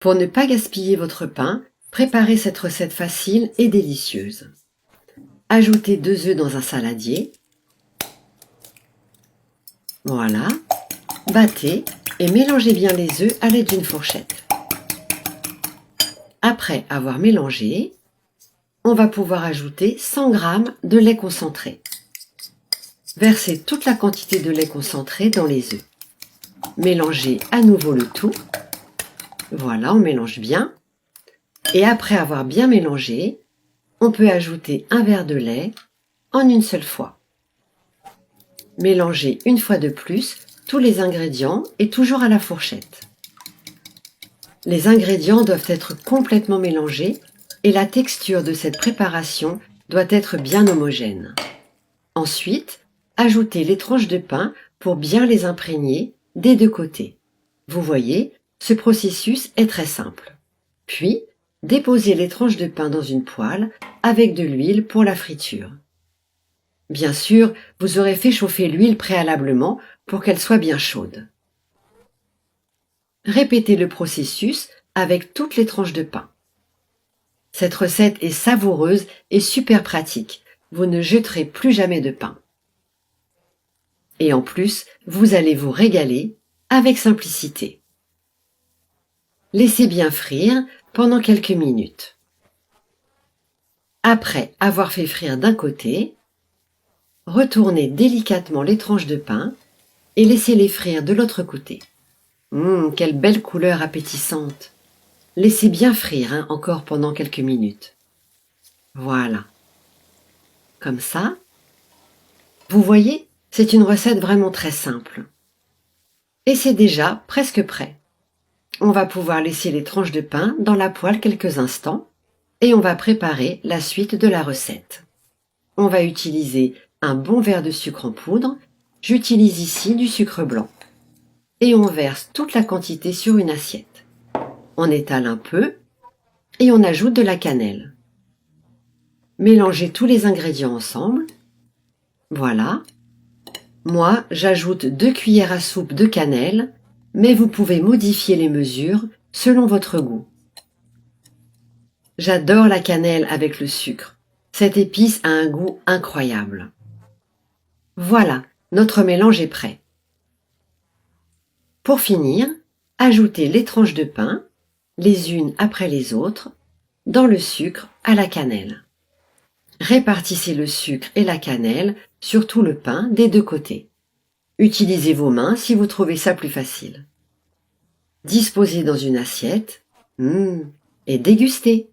Pour ne pas gaspiller votre pain, préparez cette recette facile et délicieuse. Ajoutez 2 œufs dans un saladier. Voilà. Battez et mélangez bien les œufs à l'aide d'une fourchette. Après avoir mélangé, on va pouvoir ajouter 100 g de lait concentré. Versez toute la quantité de lait concentré dans les œufs. Mélangez à nouveau le tout. Voilà, on mélange bien. Et après avoir bien mélangé, on peut ajouter un verre de lait en une seule fois. Mélangez une fois de plus tous les ingrédients et toujours à la fourchette. Les ingrédients doivent être complètement mélangés et la texture de cette préparation doit être bien homogène. Ensuite, ajoutez les tranches de pain pour bien les imprégner des deux côtés. Vous voyez, ce processus est très simple. Puis, déposez les tranches de pain dans une poêle avec de l'huile pour la friture. Bien sûr, vous aurez fait chauffer l'huile préalablement pour qu'elle soit bien chaude. Répétez le processus avec toutes les tranches de pain. Cette recette est savoureuse et super pratique. Vous ne jeterez plus jamais de pain. Et en plus, vous allez vous régaler avec simplicité. Laissez bien frire pendant quelques minutes. Après avoir fait frire d'un côté, retournez délicatement les tranches de pain et laissez-les frire de l'autre côté. Quelle belle couleur appétissante! Laissez bien frire encore pendant quelques minutes. Voilà. Comme ça. Vous voyez, c'est une recette vraiment très simple. Et c'est déjà presque prêt. On va pouvoir laisser les tranches de pain dans la poêle quelques instants et on va préparer la suite de la recette. On va utiliser un bon verre de sucre en poudre. J'utilise ici du sucre blanc. Et on verse toute la quantité sur une assiette. On étale un peu et on ajoute de la cannelle. Mélangez tous les ingrédients ensemble. Voilà. Moi, j'ajoute 2 cuillères à soupe de cannelle, mais vous pouvez modifier les mesures selon votre goût. J'adore la cannelle avec le sucre. Cette épice a un goût incroyable. Voilà, notre mélange est prêt. Pour finir, ajoutez les tranches de pain, les unes après les autres, dans le sucre à la cannelle. Répartissez le sucre et la cannelle sur tout le pain des deux côtés. Utilisez vos mains si vous trouvez ça plus facile. Disposez dans une assiette et dégustez.